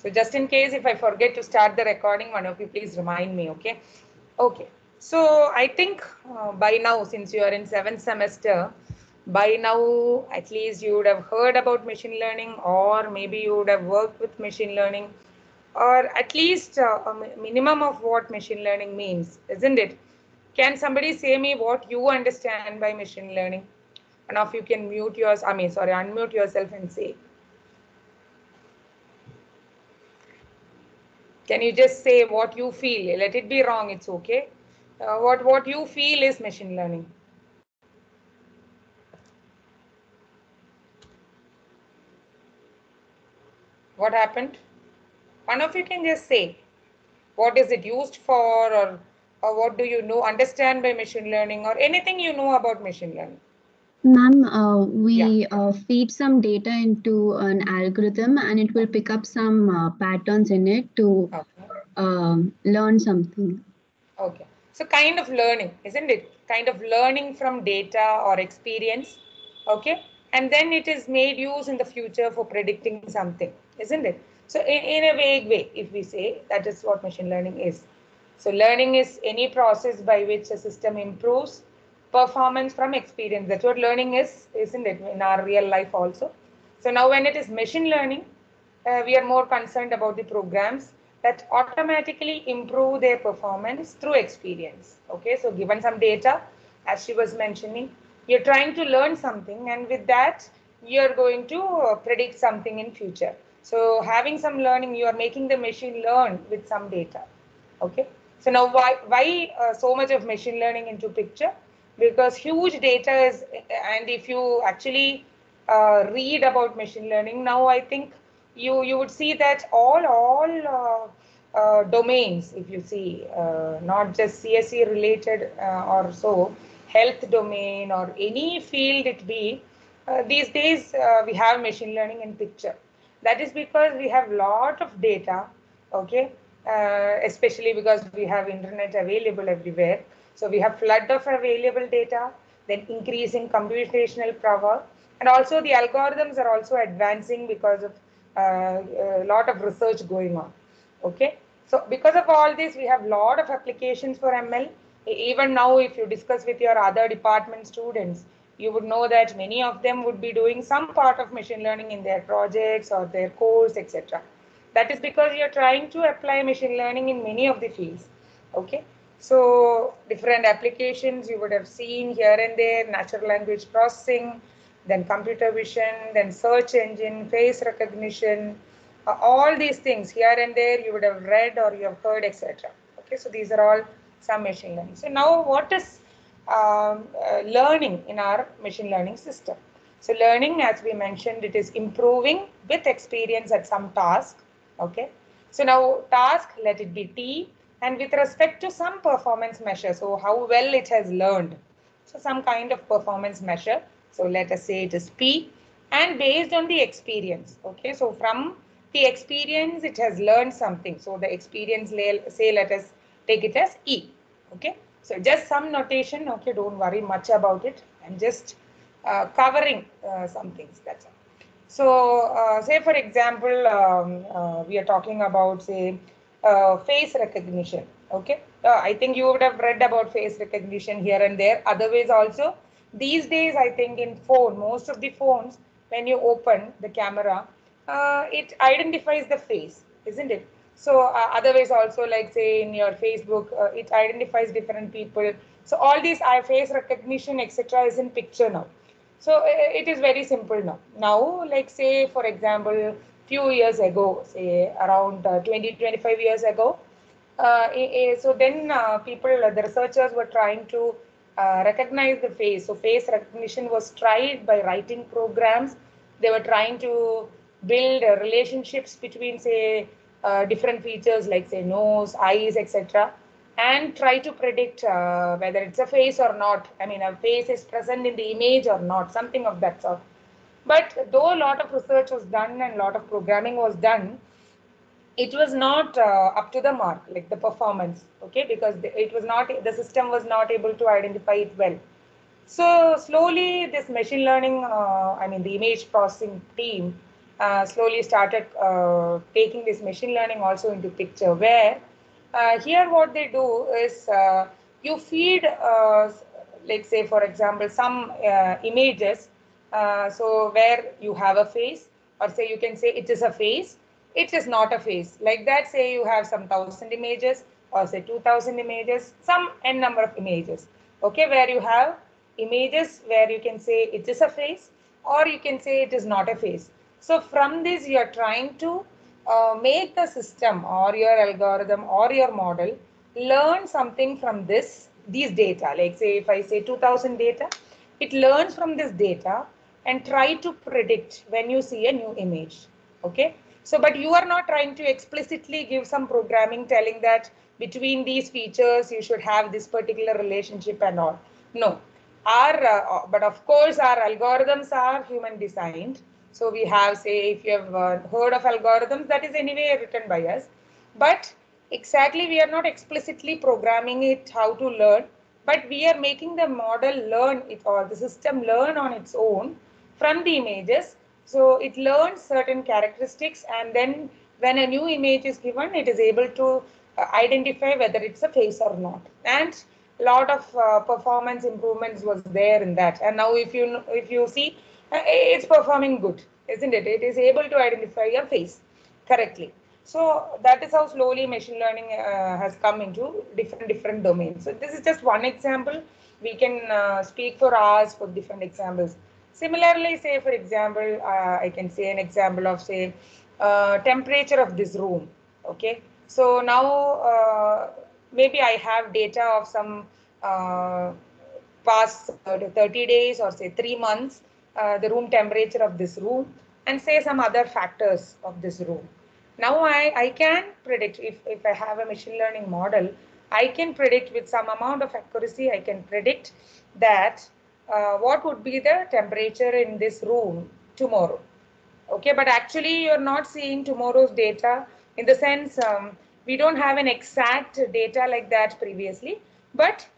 So just in case if I forget to start the recording, one of you please remind me, okay? Okay. So I think by now, since you are in 7th semester, by now at least you would have heard about machine learning, or maybe you would have worked with machine learning, or at least a minimum of what machine learning means, isn't it? Can somebody say me what you understand by machine learning? And if you can mute yours, unmute yourself and say. Can you just say what you feel? Let it be wrong, it's okay. What you feel is machine learning. What happened? One of you can just say, what is it used for, or what do you know, understand by machine learning, or anything you know about machine learning? Ma'am, Yeah. we feed some data into an algorithm and it will pick up some patterns in it to Okay. learn something. Okay. So kind of learning, isn't it? Kind of learning from data or experience. Okay. And then it is made use in the future for predicting something, isn't it? So in a vague way, if we say that is what machine learning is. So learning is any process by which a system improves performance from experience. That's what learning is, isn't it? In our real life also. So now when it is machine learning, we are more concerned about the programs that automatically improve their performance through experience. Okay, so given some data, as she was mentioning, you're trying to learn something, and with that, you're going to predict something in future. So having some learning, you are making the machine learn with some data. Okay, so now why so much of machine learning into picture? Because huge data is, and if you actually read about machine learning now, I think you would see that all domains, if you see, not just CSE related or so, health domain or any field it be, these days we have machine learning in picture. That is because we have lot of data, okay, especially because we have internet available everywhere. So we have flood of available data, then increasing computational power, and also the algorithms are also advancing because of a lot of research going on. Okay, so because of all this, we have lot of applications for ML. Even now, if you discuss with your other department students, you would know that many of them would be doing some part of machine learning in their projects or their course, etc. That is because you're trying to apply machine learning in many of the fields. Okay, so different applications you would have seen here and there: natural language processing, then computer vision, then search engine, face recognition, all these things here and there you would have read or you have heard, etc. Okay, so these are all some machine learning. So now what is learning in our machine learning system? So learning, as we mentioned, it is improving with experience at some task. Okay, so now task, let it be T, and with respect to some performance measure, so how well it has learned, so some kind of performance measure, so let us say it is P, and based on the experience. Okay, so from the experience it has learned something, so the experience, say let us take it as E. Okay, so just some notation. Okay, don't worry much about it. I'm just covering some things, that's all. So say for example, we are talking about, say, face recognition. Okay, I think you would have read about face recognition here and there. Otherwise also, these days I think in phone, most of the phones, when you open the camera, it identifies the face, isn't it? So otherwise also, like say in your Facebook, it identifies different people. So all these face recognition, etc., is in picture now. So it is very simple now. Now, like say, for example, few years ago, say around 20, 25 years ago, so then people, the researchers were trying to recognize the face. So face recognition was tried by writing programs. They were trying to build relationships between, say, different features like, say, nose, eyes, etc., and try to predict whether it's a face or not. I mean, a face is present in the image or not, something of that sort. But though a lot of research was done and a lot of programming was done, it was not up to the mark, like the performance, okay, because it was not, the system was not able to identify it well. So slowly this machine learning, I mean the image processing team, slowly started taking this machine learning also into picture, where here what they do is you feed, let's say, for example, some images. So where you have a face, or say you can say it is a face, it is not a face. Like that, say you have some 1,000 images, or say 2,000 images, some n number of images. Okay, where you have images where you can say it is a face, or you can say it is not a face. So from this, you are trying to make the system or your algorithm or your model learn something from these data. Like say if I say 2,000 data, it learns from this data and try to predict when you see a new image. Okay, so but you are not trying to explicitly give some programming telling that between these features you should have this particular relationship and all. No, but of course our algorithms are human designed. So we have, say, if you have heard of algorithms, that is anyway written by us. But exactly, we are not explicitly programming it how to learn, but we are making the model learn it, or the system learn on its own from the images. So it learns certain characteristics, and then when a new image is given, it is able to identify whether it's a face or not. And a lot of performance improvements was there in that. And now if you see, it's performing good, isn't it? It is able to identify a face correctly. So that is how slowly machine learning has come into different domains. So this is just one example. We can speak for hours for different examples. Similarly, say for example, I can say an example of, say, temperature of this room. Okay, so now maybe I have data of some past 30 days, or say 3 months, the room temperature of this room, and say some other factors of this room. Now I can predict, if I have a machine learning model, I can predict with some amount of accuracy, I can predict that what would be the temperature in this room tomorrow. Okay, but actually you're not seeing tomorrow's data, in the sense we don't have an exact data like that previously, but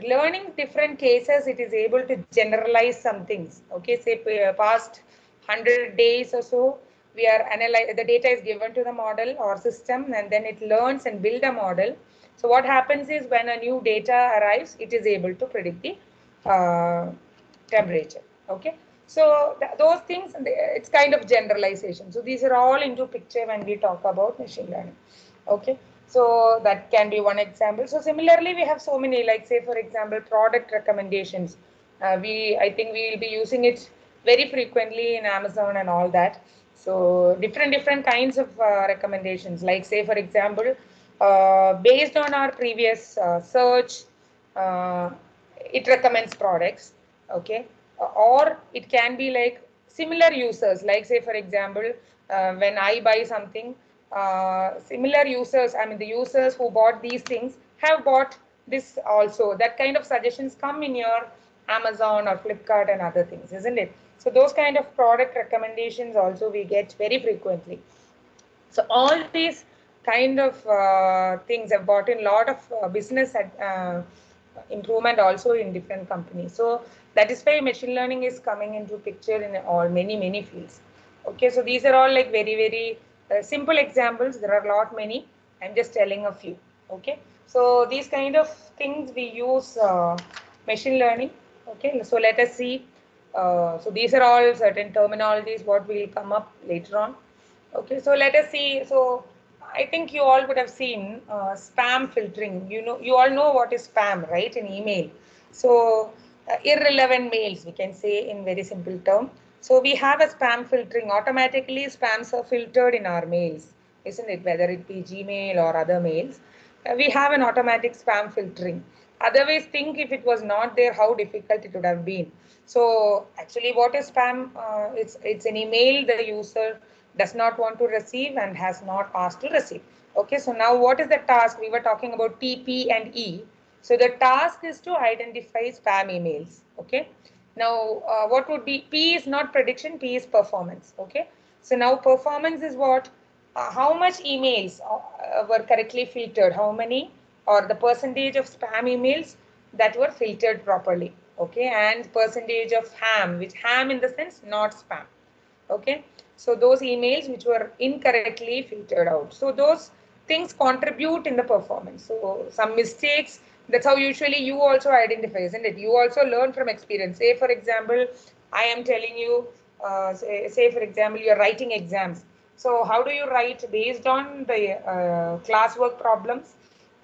learning different cases, it is able to generalize some things. Okay, say past 100 days or so, we are analyze, the data is given to the model or system, and then it learns and build a model. So what happens is, when a new data arrives, it is able to predict the temperature. Okay, so those things, it's kind of generalization. So these are all into picture when we talk about machine learning. Okay, so that can be one example. So similarly, we have so many, like say for example, product recommendations. I think we will be using it very frequently in Amazon and all that. So different kinds of recommendations, like say for example, based on our previous search, uh, it recommends products. Okay, or it can be like similar users, like say for example, when I buy something, similar users, I mean the users who bought these things have bought this also. That kind of suggestions come in your Amazon or Flipkart and other things, isn't it? So those kind of product recommendations also we get very frequently. So all these kind of things have brought in a lot of business improvement also in different companies. So that is why machine learning is coming into picture in all many fields. Okay, so these are all like very simple examples. There are a lot many. I'm just telling a few. Okay, so these kind of things we use machine learning. Okay, so let us see. So these are all certain terminologies what will come up later on. Okay, so let us see. So I think you all would have seen spam filtering. You all know what is spam, right? In email. So irrelevant mails, we can say in very simple term. So we have a spam filtering. Automatically, spams are filtered in our mails, isn't it? Whether it be Gmail or other mails, we have an automatic spam filtering. Otherwise, think if it was not there, how difficult it would have been. So actually, what is spam? It's an email the user does not want to receive and has not asked to receive. Okay, so now what is the task? We were talking about T, P, and E. So the task is to identify spam emails. Okay, now what would be P is not prediction, P is performance. Okay, so now performance is what? How much emails were correctly filtered? How many, or the percentage of spam emails that were filtered properly? Okay, and percentage of ham, which ham in the sense not spam. Okay, So those emails which were incorrectly filtered out. So those things contribute in the performance. So some mistakes, that's how usually you also identify, isn't it? You also learn from experience. Say for example, I am telling you, say for example, you're writing exams. So how do you write? Based on the classwork problems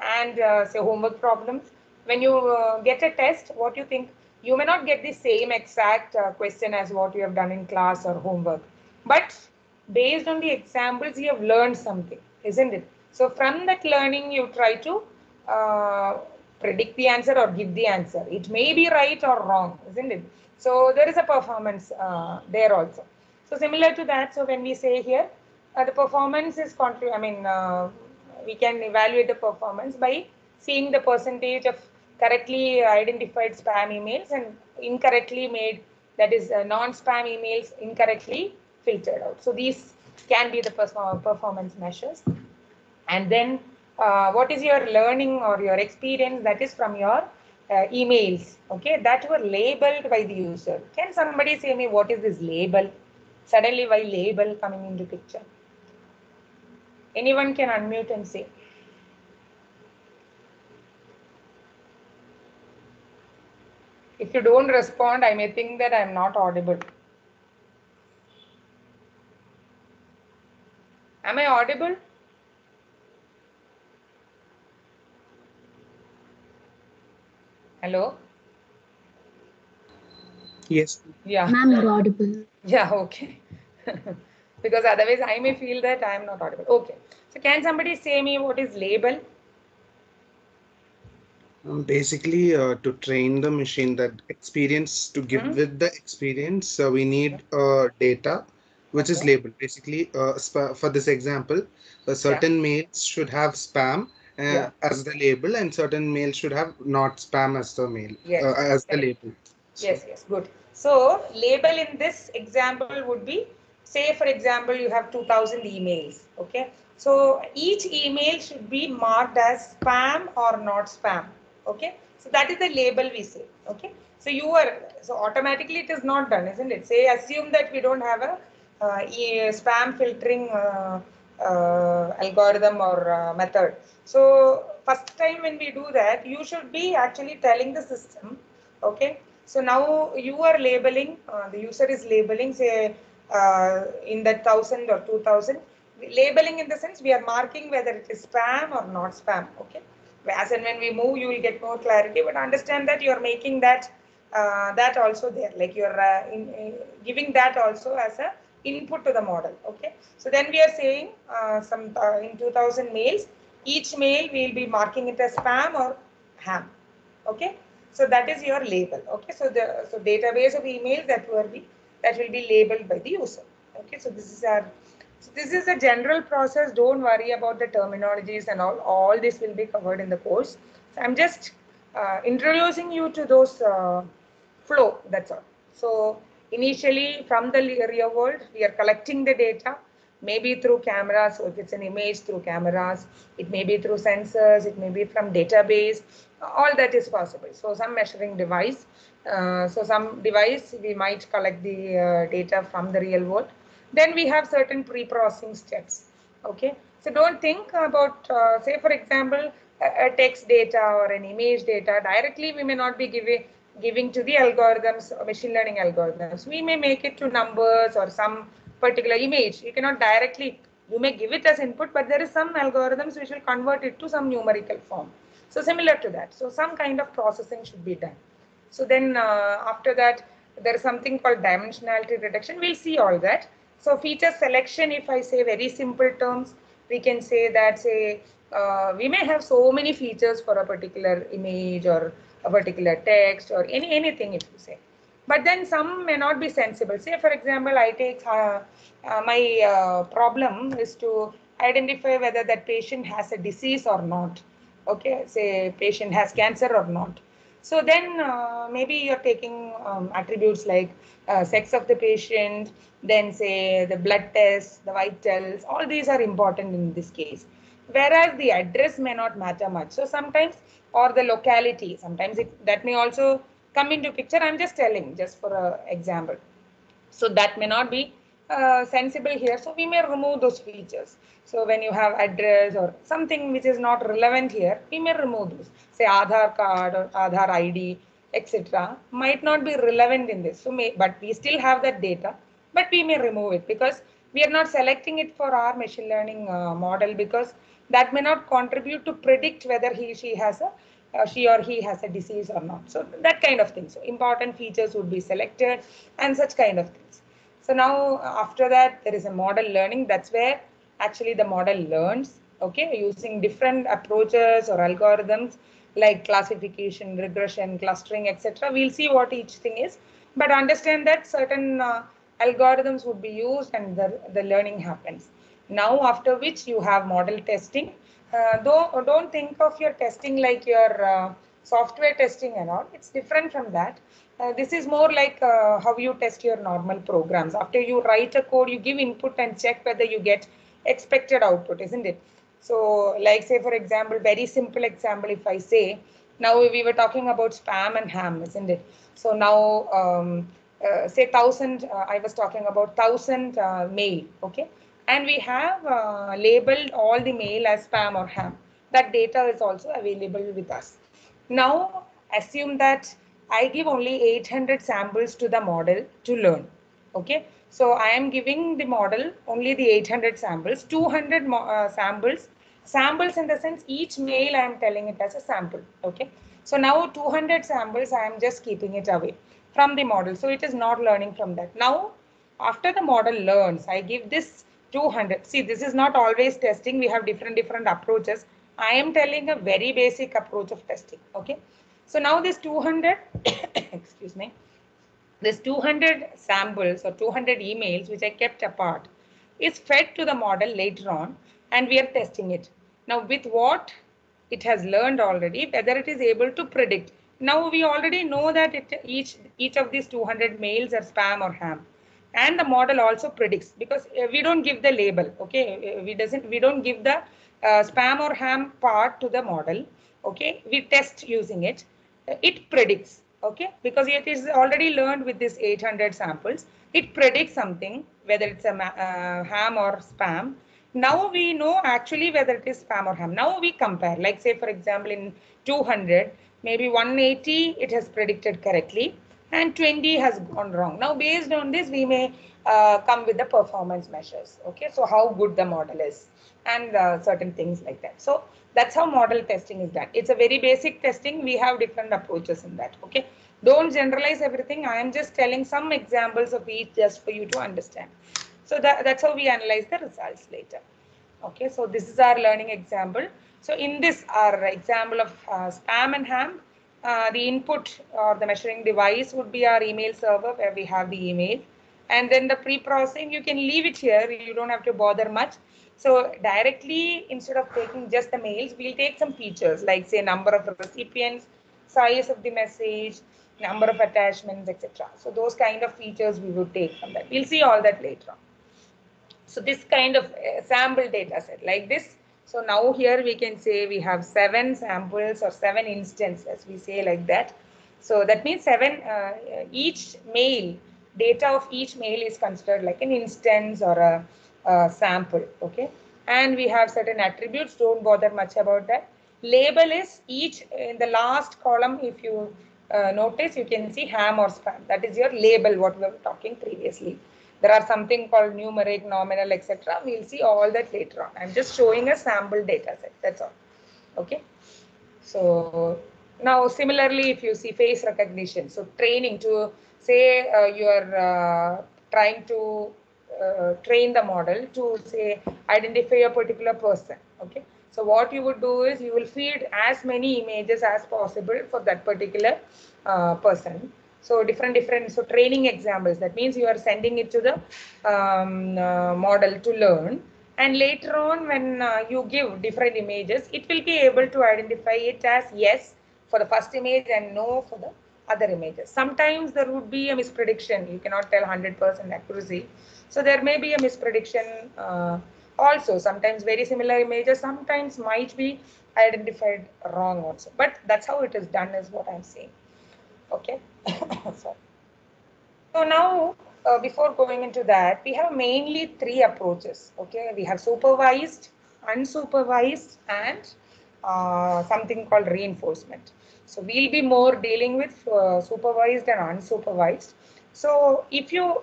and say homework problems. When you get a test, what you think? You may not get the same exact question as what you have done in class or homework. But based on the examples, you have learned something, isn't it? So from that learning, you try to uh, predict the answer or give the answer. It may be right or wrong, isn't it? So there is a performance there also. So similar to that, so when we say here, the performance is we can evaluate the performance by seeing the percentage of correctly identified spam emails and incorrectly made, that is non-spam emails incorrectly filtered out. So these can be the performance measures. And then what is your learning or your experience? That is from your emails, okay, that were labeled by the user. Can somebody say me what is this label? Suddenly why label coming into picture? Anyone can unmute and say. If you don't respond, I may think that I'm not audible. Am I audible? Hello? Yes. Yeah. Ma'am, you're audible. Yeah, okay. Because otherwise I may feel that I am not audible. Okay. So can somebody say me what is label? Basically, to train the machine, that experience, to give with the experience, we need data which is Okay. labeled. Basically, for this example, Yeah. certain mails should have spam Yeah. as the label, and certain mails should have not spam as the mail Yes. as the Correct. label. So, Yes, yes, good. So label in this example would be, say for example, you have 2000 emails, okay? So each email should be marked as spam or not spam, okay? So that is the label we say, okay? So so automatically it is not done, isn't it? Say, assume that we don't have a spam filtering algorithm or method. So first time when we do that, you should be actually telling the system, okay? So now you are labeling, the user is labeling, say in that 1000 or 2000, labeling in the sense we are marking whether it is spam or not spam, okay? As and when we move, you will get more clarity, but understand that you are making that that also there, like you are giving that also as a input to the model, okay? So then we are saying in 2000 mails, each mail we will be marking it as spam or ham, okay? So that is your label, okay? So the database of emails that will be labeled by the user, okay? So this is a general process. Don't worry about the terminologies and all this will be covered in the course. So I'm just introducing you to those flow, that's all. So initially from the real world, we are collecting the data, maybe through cameras. So if it's an image, through cameras, it may be through sensors, it may be from database, all that is possible. So some measuring device, so some device we might collect the data from the real world. Then we have certain pre-processing steps, okay? So don't think about, say for example, a text data or an image data directly we may not be giving to the algorithms, machine learning algorithms. We may make it to numbers or some particular image. You cannot directly, you may give it as input, but there is some algorithms which will convert it to some numerical form. So similar to that. So some kind of processing should be done. So then after that, there is something called dimensionality reduction. We'll see all that. So feature selection, if I say very simple terms, we can say that, say, we may have so many features for a particular image or a particular text or anything if you say. But then some may not be sensible. Say, for example, I take my problem is to identify whether that patient has a disease or not. Okay, say patient has cancer or not. So then maybe you're taking attributes like sex of the patient, then say the blood tests, the vitals, all these are important in this case. Whereas the address may not matter much. So sometimes, or the locality, sometimes that may also come into picture. I'm just telling, just for an example. So that may not be sensible here, so we may remove those features. So when you have address or something which is not relevant here, we may remove those. Say Aadhaar card or Aadhaar ID, etc. might not be relevant in this. So but we still have that data, but we may remove it because we are not selecting it for our machine learning model, because that may not contribute to predict whether she or he has a disease or not. So that kind of thing. So important features would be selected and such kind of things. So now after that, there is a model learning. That's where actually the model learns, okay, using different approaches or algorithms like classification, regression, clustering, etc. We'll see what each thing is, but understand that certain algorithms would be used and the learning happens. Now after which you have model testing. Though don't think of your testing like your software testing and all. It's different from that. This is more like how you test your normal programs. After you write a code, you give input and check whether you get expected output, isn't it? So like say for example, very simple example, if I say, now we were talking about spam and ham, isn't it? So now say 1,000, I was talking about 1,000 mail, okay? And we have labeled all the mail as spam or ham. That data is also available with us. Now assume that I give only 800 samples to the model to learn. Okay, so I am giving the model only the 800 samples, 200 samples in the sense each mail I am telling it as a sample. Okay, so now 200 samples I am just keeping it away from the model. So it is not learning from that. Now after the model learns, I give this 200. See, this is not always testing. We have different approaches. I am telling a very basic approach of testing. Okay. So now this 200, excuse me, this 200 samples or 200 emails which I kept apart is fed to the model later on, and we are testing it. Now with what it has learned already, whether it is able to predict. Now we already know that each of these 200 mails are spam or ham. And the model also predicts, because we don't give the label, okay? We don't give the spam or ham part to the model, okay? We test using it. It predicts, okay? Because it is already learned with this 800 samples. It predicts something, whether it's a ham or spam. Now we know actually whether it is spam or ham. Now we compare, like say for example in 200, maybe 180 it has predicted correctly and 20 has gone wrong. Now based on this we may come with the performance measures. Okay, so how good the model is and certain things like that. So that's how model testing is done. It's a very basic testing. We have different approaches in that. Okay, don't generalize everything. I am just telling some examples of each just for you to understand. So that's how we analyze the results later. Okay, so this is our learning example. So in this, our example of spam and ham, the input or the measuring device would be our email server where we have the email. And then the pre-processing, you can leave it here. You don't have to bother much. So directly, instead of taking just the mails, we'll take some features like say number of recipients, size of the message, number of attachments, etc. So those kind of features we would take from that. We'll see all that later on. So this kind of sample data set like this. So now here we can say we have 7 samples or 7 instances, we say like that. So that means 7, each mail, data of each mail is considered like an instance or a sample, okay? And we have certain attributes, don't bother much about that. Label is each, in the last column, if you notice, you can see ham or spam. That is your label, what we were talking previously. There are something called numeric, nominal, etc. We'll see all that later on. I'm just showing a sample data set. That's all. Okay. So now similarly, if you see face recognition, so training to say you are trying to train the model to say identify a particular person. Okay. So what you would do is you will feed as many images as possible for that particular person. So different, so training examples, that means you are sending it to the model to learn. And later on, when you give different images, it will be able to identify it as yes for the first image and no for the other images. Sometimes there would be a misprediction. You cannot tell 100% accuracy. So there may be a misprediction also. Sometimes very similar images sometimes might be identified wrong also. But that's how it is done is what I'm saying. Okay. So now before going into that, we have mainly three approaches. Okay, we have supervised, unsupervised, and something called reinforcement. So we'll be more dealing with supervised and unsupervised. So if you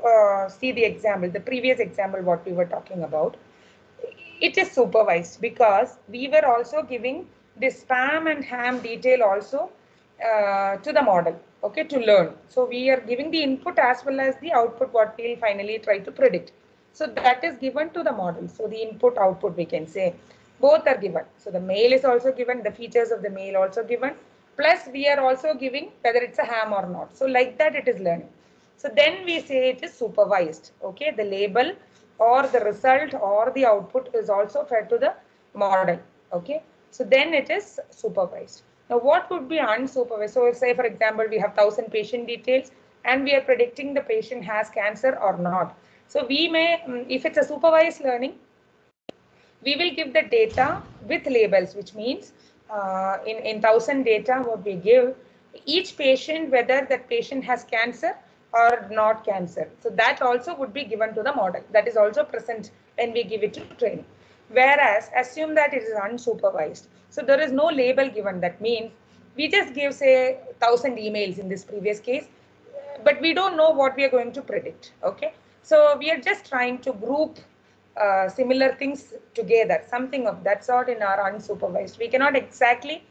see the example, the previous example, what we were talking about, it is supervised because we were also giving the spam and ham detail also to the model, okay, to learn. So we are giving the input as well as the output, what we'll finally try to predict. So that is given to the model. So the input output, we can say, both are given. So the male is also given, the features of the male also given, plus we are also giving whether it's a ham or not. So like that it is learning. So then we say it is supervised. Okay, the label or the result or the output is also fed to the model. Okay, so then it is supervised. Now what would be unsupervised? So say for example, we have 1000 patient details and we are predicting the patient has cancer or not. So we may, if it's a supervised learning, we will give the data with labels, which means in 1000 data, what we give, each patient, whether that patient has cancer or not cancer. So that also would be given to the model. That is also present when we give it to training. Whereas, assume that it is unsupervised. So there is no label given. That means we just give, say, 1000 emails in this previous case, but we don't know what we are going to predict. Okay, so we are just trying to group similar things together, something of that sort in our unsupervised. We cannot exactly,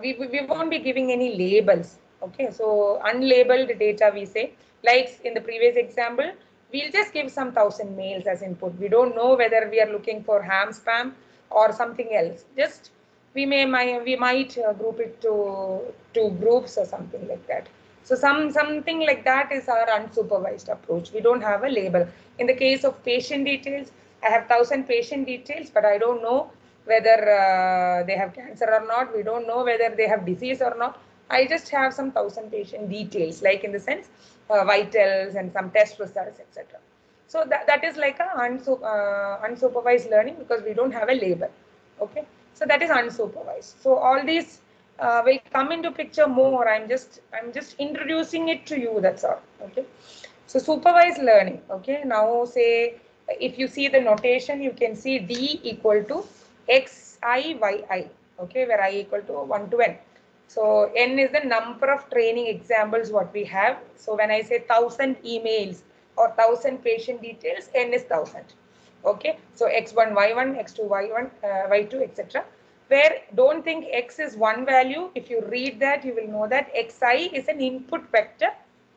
we won't be giving any labels. Okay, so unlabeled data, we say, like in the previous example, we'll just give some 1000 mails as input. We don't know whether we are looking for ham spam or something else. Just we might group it to two groups or something like that. So something like that is our unsupervised approach. We don't have a label. In the case of patient details, I have 1000 patient details, but I don't know whether they have cancer or not. We don't know whether they have disease or not. I just have some 1000 patient details, like in the sense vitals and some test results, etc. So that is like a unsupervised learning because we don't have a label. Okay, so that is unsupervised. So all these will come into picture more. I'm just introducing it to you. That's all. Okay. So supervised learning. Okay. Now say if you see the notation, you can see D equal to xi yi. Okay, where I equal to 1 to n. So n is the number of training examples what we have. So when I say 1000 emails or 1000 patient details, n is 1000. Okay, so x1 y1, x2 y1, y2, etc. Where don't think x is one value. If you read that, you will know that xi is an input vector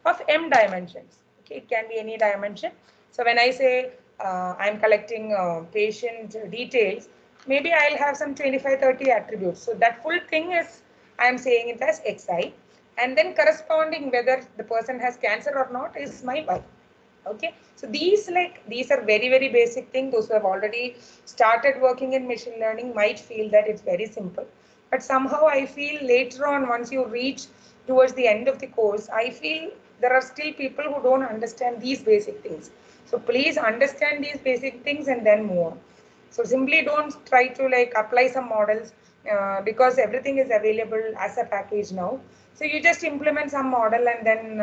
of m dimensions. Okay, it can be any dimension. So when I say I'm collecting patient details, maybe I'll have some 25-30 attributes. So that full thing is, I'm saying it as xi, and then corresponding whether the person has cancer or not is my y. Okay, so these are very basic things. Those who have already started working in machine learning might feel that it's very simple, but somehow I feel later on, once you reach towards the end of the course, I feel there are still people who don't understand these basic things. So please understand these basic things and then move on. So simply don't try to like apply some models because everything is available as a package now. So you just implement some model and then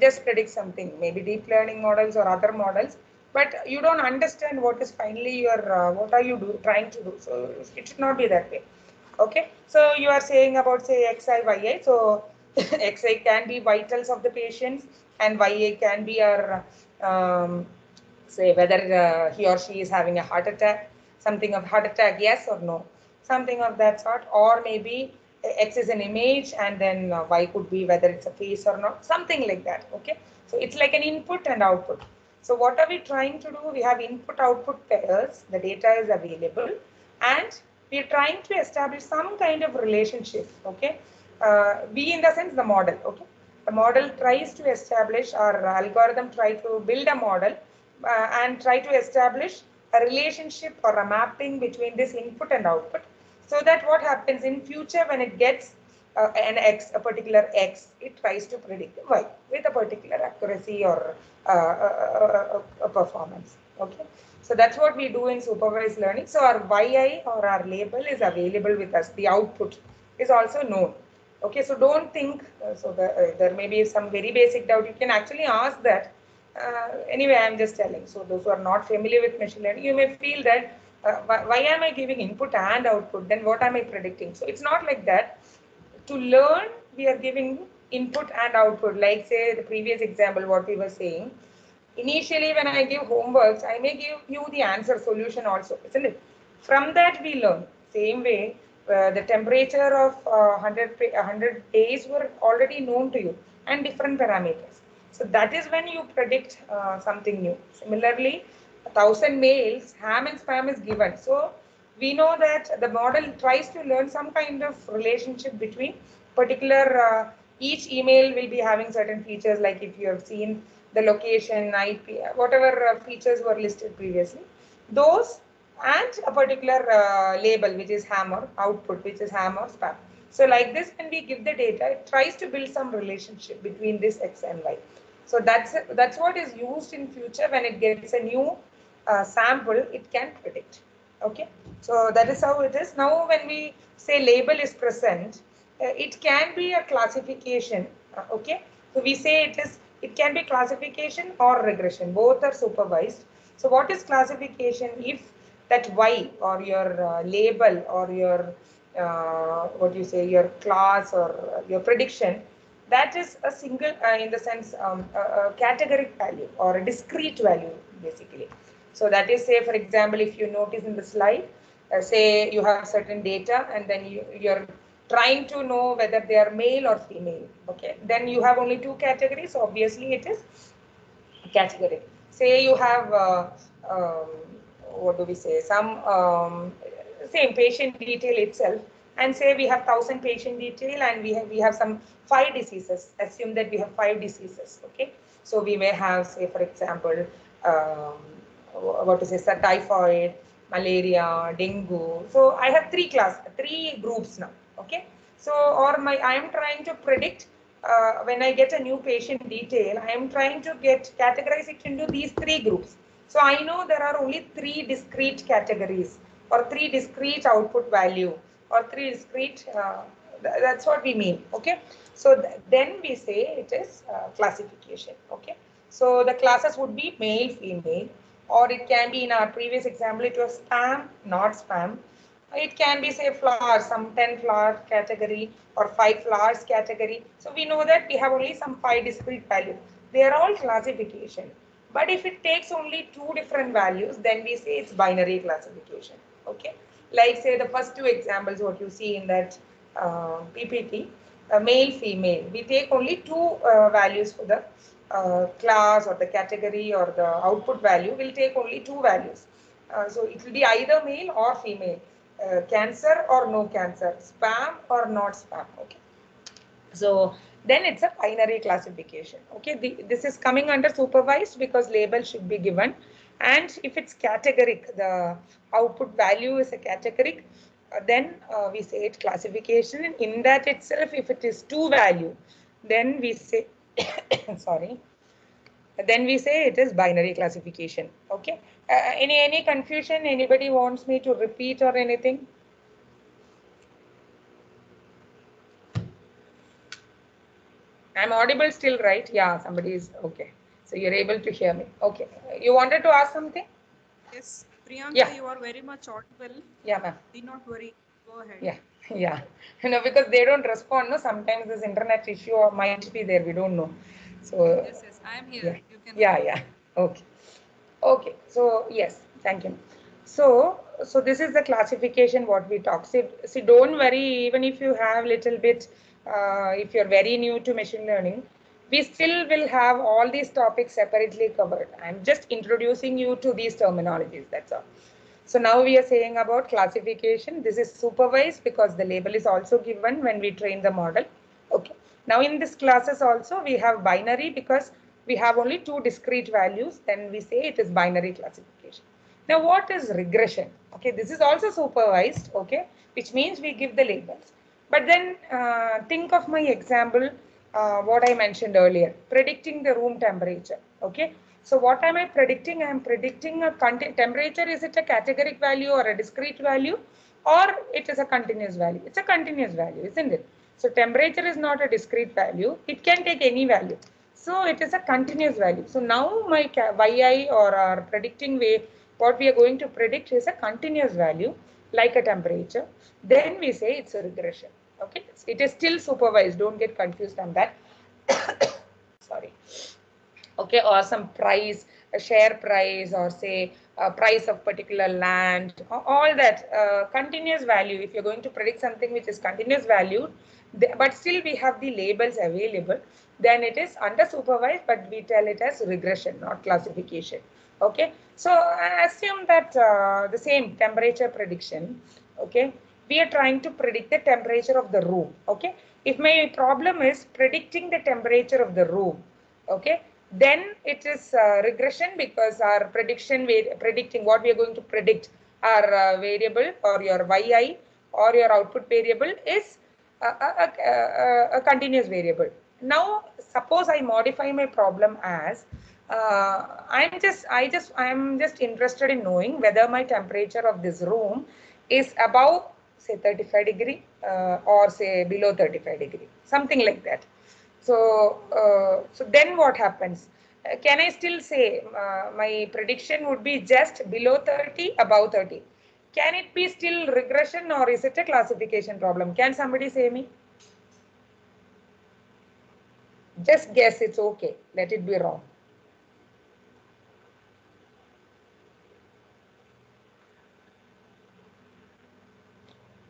just predict something, maybe deep learning models or other models, but you don't understand what is finally your, what are you trying to do. So it should not be that way. Okay, so you are saying about say xi, yi. So xi can be vitals of the patients and ya can be our say whether he or she is having a heart attack, something of heart attack, yes or no, something of that sort. Or maybe X is an image and then Y could be whether it's a face or not, something like that. Okay, so it's like an input and output. So what are we trying to do? We have input output pairs, the data is available, and we are trying to establish some kind of relationship. Okay, we in the sense the model. Okay, the model tries to establish, our algorithm try to build a model and try to establish a relationship or a mapping between this input and output, so that what happens in future when it gets an x, a particular x, it tries to predict y with a particular accuracy or a performance. Okay, so that's what we do in supervised learning. So our yi or our label is available with us. The output is also known. Okay, so don't think, there may be some very basic doubt. You can actually ask that. Anyway, I'm just telling. So those who are not familiar with machine learning, you may feel that why am I giving input and output? Then what am I predicting? So it's not like that. To learn, we are giving input and output. Like say the previous example, what we were saying. Initially, when I give homeworks, I may give you the answer solution also, isn't it? From that we learn. Same way, the temperature of 100 days were already known to you and different parameters. So that is when you predict something new. Similarly, 1,000 mails, ham and spam is given. So we know that the model tries to learn some kind of relationship between particular, each email will be having certain features, like if you have seen the location, IP, whatever features were listed previously, those and a particular label, which is ham or output, which is ham or spam. So like this, when we give the data, it tries to build some relationship between this X and Y. So that's what is used in future when it gets a new sample, it can predict. Okay, so that is how it is. Now when we say label is present, it can be a classification. Okay, so we say it can be classification or regression, both are supervised. So what is classification? If that Y or your label or your what you say, your class or your prediction, that is a single in the sense a categoric value or a discrete value basically. So that is, say for example, if you notice in the slide, say you have certain data and then you're trying to know whether they are male or female. Okay, then you have only two categories. Obviously it is category. Say you have what do we say, some same patient detail itself, and say we have 1,000 patient detail and we have some 5 diseases. Assume that we have 5 diseases. Okay, so we may have, say for example, what to say, typhoid, malaria, dengue. So I have 3 groups now. Okay, so or I am trying to predict when I get a new patient detail, I am trying to categorize it into these 3 groups. So I know there are only 3 discrete categories or 3 discrete output value or 3 discrete, that's what we mean. Okay, so then we say it is classification. Okay, so the classes would be male, female, or it can be, in our previous example, it was spam, not spam. It can be, say, flowers, some 10 flower category or 5 flowers category. So we know that we have only some 5 discrete values. They are all classification. But if it takes only 2 different values, then we say it's binary classification. Okay, like say the first 2 examples, what you see in that PPT, male, female. We take only 2 values for the class or the category, or the output value will take only 2 values. So it will be either male or female. Cancer or no cancer, spam or not spam. Okay, so then it's a binary classification. Okay, this is coming under supervised because label should be given, and if it's categoric, the output value is a categoric, then we say it classification. In that itself, if it is 2 value, then we say sorry, then we say it is binary classification. Okay, any confusion? Anybody wants me to repeat or anything? I'm audible still, right? Yeah, somebody is okay. So you're able to hear me. Okay, you wanted to ask something? Yes, Priyanka, Yeah. you are very much audible. Yeah, ma'am. Do not worry. Go ahead. Yeah, yeah. Because they don't respond. No, sometimes this internet issue might be there. We don't know. So Yes, I am here. yeah, You can. yeah. Okay. Okay. So yes, thank you. So this is the classification what we talk. See, don't worry. Even if you have little bit, if you're very new to machine learning, we still will have all these topics separately covered. I'm just introducing you to these terminologies. That's all. So now we are saying about classification. This is supervised because the label is also given when we train the model. Okay. Now in this classes also we have binary because we have only 2 discrete values. Then we say it is binary classification. Now what is regression? Okay, this is also supervised. Okay, which means we give the labels. But then think of my example, what I mentioned earlier, predicting the room temperature. Okay. So what am I predicting? I am predicting a temperature. Is it a categoric value or a discrete value, or it is a continuous value? It's a continuous value, isn't it? So temperature is not a discrete value. It can take any value. So it is a continuous value. So now my yi or our predicting way, what we are going to predict is a continuous value like a temperature. Then we say it's a regression. Okay, it is still supervised. Don't get confused on that. Sorry. Okay, or some price, a share price, or say a price of particular land, all that continuous value. If you're going to predict something which is continuous value, but still we have the labels available, then it is under supervised, but we tell it as regression, not classification. Okay, so I assume that the same temperature prediction. Okay, we are trying to predict the temperature of the room. Okay, if my problem is predicting the temperature of the room, okay, then it is regression, because our predicting what we are going to predict, our variable or your yi or your output variable is a continuous variable. Now suppose I modify my problem as I'm just interested in knowing whether my temperature of this room is above say 35 degree or say below 35 degree, something like that. So, so then what happens? Can I still say my prediction would be just below 30, above 30? Can it be still regression, or is it a classification problem? Can somebody say me? Just guess, it's okay. Let it be wrong.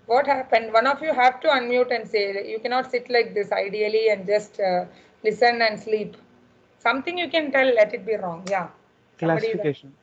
What happened? One of you have to unmute and say, you cannot sit like this ideally and just listen and sleep. Something you can tell, let it be wrong. Yeah. Classification.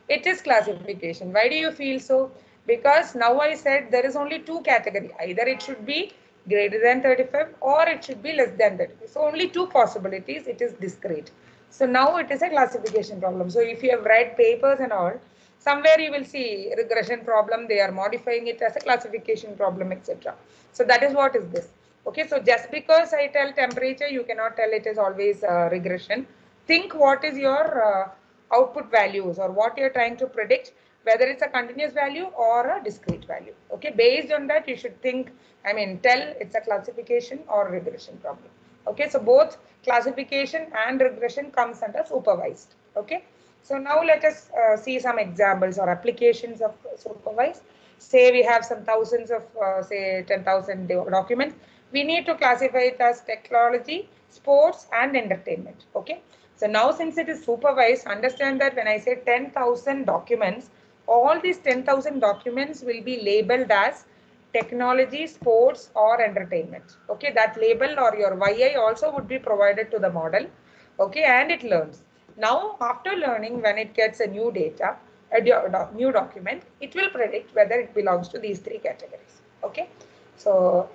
It is classification. Why do you feel so? Because now I said there is only two categories. Either it should be greater than 35 or it should be less than 35. So only two possibilities. It is discrete. So now it is a classification problem. So if you have read papers and all, somewhere you will see regression problem. They are modifying it as a classification problem, etc. So that is what is this. Okay, so just because I tell temperature, you cannot tell it is always regression. Think what is your output values, or what you're trying to predict, whether it's a continuous value or a discrete value. Okay, based on that, you should think, tell it's a classification or regression problem. Okay, so both classification and regression comes under supervised. Okay, so now let us see some examples or applications of supervised. Say we have some thousands of, say 10,000 documents. We need to classify it as technology, sports, and entertainment. Okay. So now since it is supervised, understand that when I say 10,000 documents, all these 10,000 documents will be labeled as technology, sports, or entertainment. Okay, that label or your yi also would be provided to the model. Okay, and it learns. Now after learning, when it gets a new data, a new document, it will predict whether it belongs to these three categories. Okay, so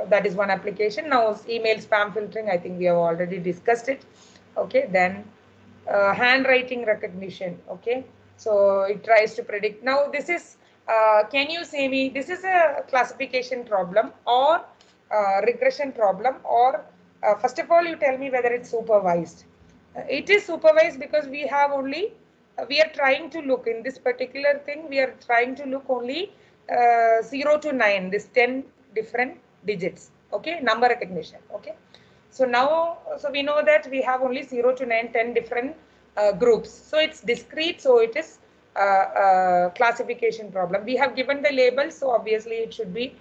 that is one application. Now email spam filtering, I think we have already discussed it. Okay, then handwriting recognition. Okay, so it tries to predict. Now this is, can you say me, this is a classification problem or regression problem, or first of all you tell me whether it's supervised. It is supervised because we have only, we are trying to look in this particular thing, we are trying to look only 0 to 9, this 10 different digits. Okay, number recognition. Okay, so now, so we know that we have only 0 to 9, 10 different groups. So it's discrete, so it is classification problem. We have given the label, so obviously it should be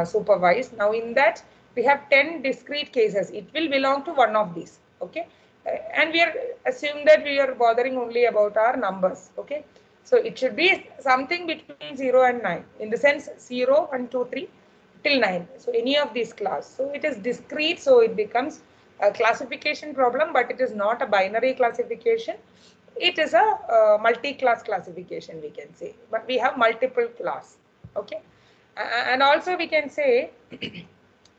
supervised. Now in that, we have 10 discrete cases. It will belong to one of these. Okay, and we are assume that we are bothering only about our numbers. Okay, so it should be something between 0 and 9, in the sense 0, 1, 2, 3 till 9. So any of these class. So it is discrete, so it becomes a classification problem, but it is not a binary classification. It is a multi-class classification, we can say, but we have multiple class. Okay, and also we can say,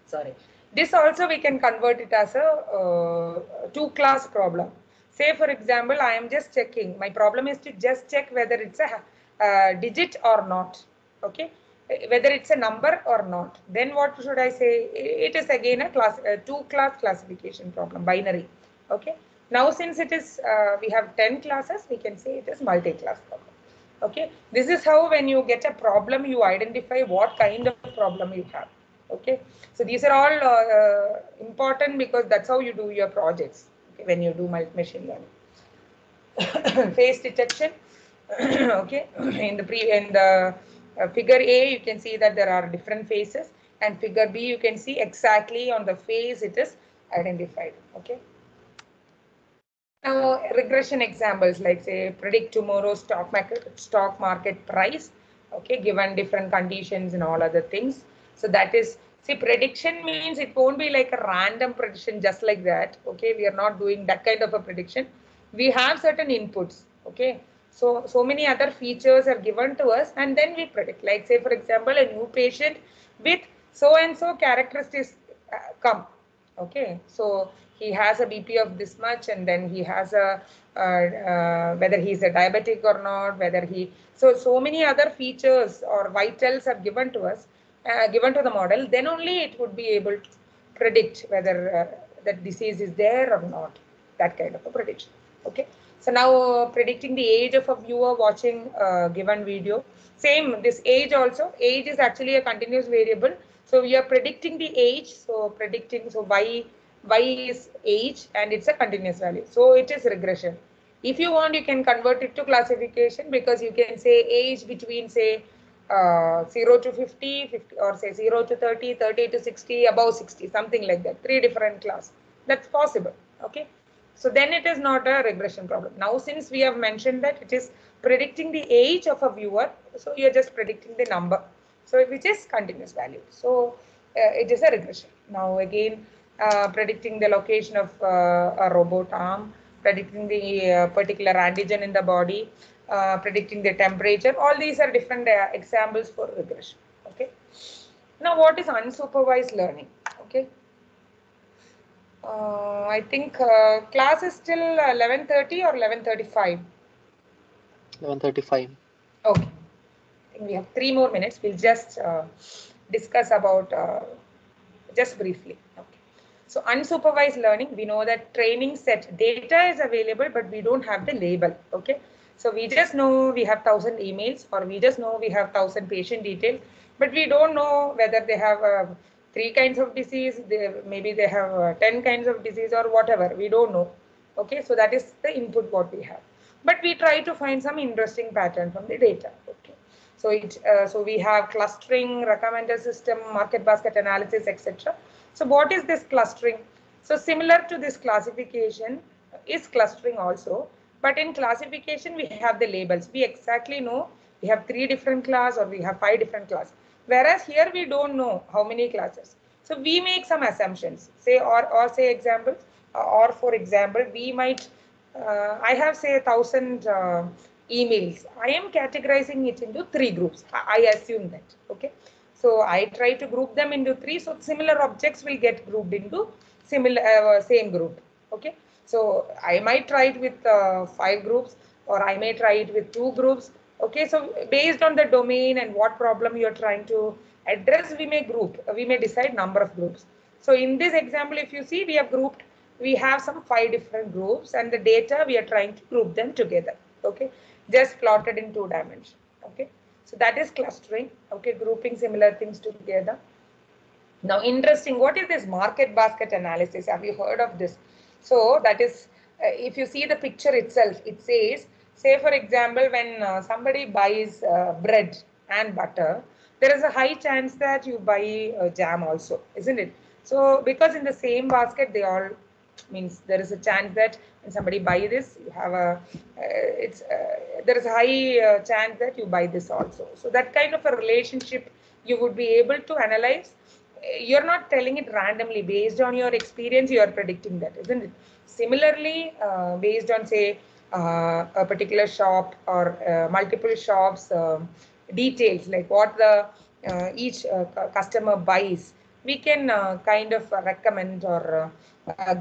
sorry, this also we can convert it as a two-class problem. Say for example, I am just checking, my problem is to just check whether it's a digit or not. Okay, whether it's a number or not. Then what should I say? It is again a two-class classification problem, binary. Okay, now since it is we have 10 classes, we can say it is multi-class problem. Okay, this is how when you get a problem, you identify what kind of problem you have. Okay, so these are all important because that's how you do your projects, okay, when you do machine learning. Face detection. Okay, in the figure A, you can see that there are different faces, and figure B, you can see exactly on the face it is identified. Okay. Now, regression examples like say predict tomorrow's stock market price, okay, given different conditions and all other things. So that is, see, prediction means it won't be like a random prediction just like that. Okay, we are not doing that kind of a prediction. We have certain inputs. Okay, so many other features are given to us, and then we predict. Like say, for example, a new patient with so and so characteristics come. Okay, so he has a BP of this much, and then he has a whether he's a diabetic or not, whether he, so many other features or vitals are given to us, given to the model. Then only it would be able to predict whether that disease is there or not. That kind of a prediction. Okay. So now predicting the age of a viewer watching a given video. Same, this age also. Age is actually a continuous variable. So we are predicting the age. So predicting, so y is age and it's a continuous value. So it is regression. If you want, you can convert it to classification because you can say age between say 0 to 50, 50, or say 0 to 30, 30 to 60, above 60, something like that. 3 different class. That's possible. Okay. So then it is not a regression problem. Now, since we have mentioned that it is predicting the age of a viewer, so you're just predicting the number. So which is continuous value. So it is a regression. Now again, predicting the location of a robot arm, predicting the particular antigen in the body, predicting the temperature. All these are different examples for regression. Okay. Now, what is unsupervised learning? Okay. I think class is still 11:30 or 11:35. 11:35. Okay. I think we have 3 more minutes. We'll just discuss about just briefly. Okay. So unsupervised learning, we know that training set data is available, but we don't have the label. Okay. So we just know we have 1,000 emails, or we just know we have 1,000 patient details, but we don't know whether they have 3 kinds of disease, maybe they have 10 kinds of disease or whatever. We don't know. Okay. So that is the input what we have. But we try to find some interesting pattern from the data. Okay. So we have clustering, recommender system, market basket analysis, etc. So what is this clustering? So similar to this classification is clustering also, but in classification we have the labels. We exactly know we have 3 different classes or we have 5 different classes. Whereas here we don't know how many classes. So we make some assumptions. Say or say examples, or for example, we might I have say 1,000 emails. I am categorizing it into 3 groups. I assume that. Okay. So I try to group them into 3. So similar objects will get grouped into similar same group. Okay. So I might try it with 5 groups, or I may try it with 2 groups. Okay. So based on the domain and what problem you are trying to address, we may decide number of groups. So in this example, if you see, we have grouped. We have some 5 different groups, and the data we are trying to group them together. Okay, just plotted in 2 dimensions. Okay, so that is clustering. Okay, grouping similar things together. Now, interesting. What is this market basket analysis? Have you heard of this? So that is, if you see the picture itself, it says, say for example, when somebody buys bread and butter, there is a high chance that you buy jam also, isn't it? So because in the same basket, they all means there is a chance that when somebody buy this, you have a there is a high chance that you buy this also. So that kind of a relationship you would be able to analyze. You're not telling it randomly. Based on your experience, you are predicting that, isn't it? Similarly, based on say a particular shop or multiple shops details, like what the each customer buys, we can kind of recommend or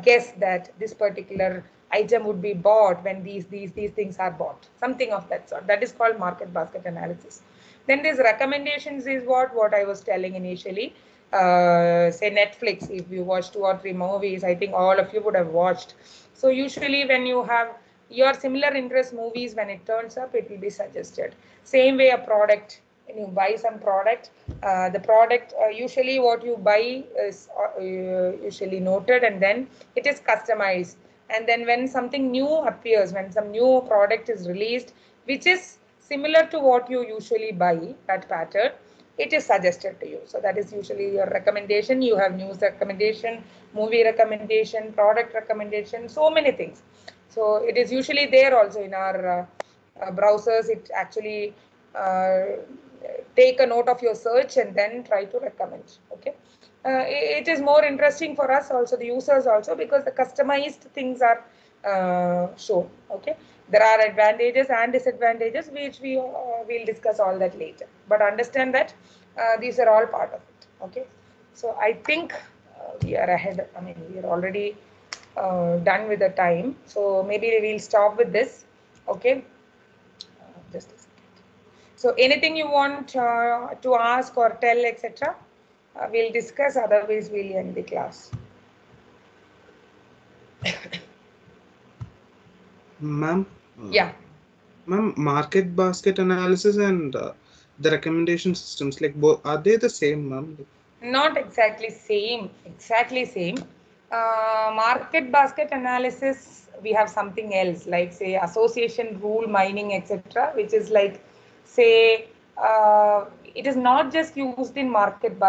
guess that this particular item would be bought when these things are bought, something of that sort. That is called market basket analysis. Then these recommendations is what I was telling initially. Say Netflix, if you watch 2 or 3 movies, I think all of you would have watched. So usually when you have your similar interest movies, when it turns up, it will be suggested. Same way a product, when you buy some product, the product usually what you buy is usually noted, and then it is customized. And then when something new appears, when some new product is released, which is similar to what you usually buy, that pattern, it is suggested to you. So that is usually your recommendation. You have news recommendation, movie recommendation, product recommendation, so many things. So it is usually there also in our browsers. It actually take a note of your search and then try to recommend. Okay. It is more interesting for us also, the users also, because the customized things are shown. Okay. There are advantages and disadvantages, which we will discuss all that later. But understand that these are all part of it. Okay. So I think we are ahead. I mean, we are already done with the time. So maybe we'll stop with this. Okay. Just a second. So anything you want to ask or tell, etc., we'll discuss. Otherwise, we'll end the class. Ma'am? Yeah. Ma'am, market basket analysis and the recommendation systems, like both, are they the same, ma'am? Not exactly same. Exactly same. Market basket analysis, we have something else, like say association rule mining, etc., which is like, say, it is not just used in market basket.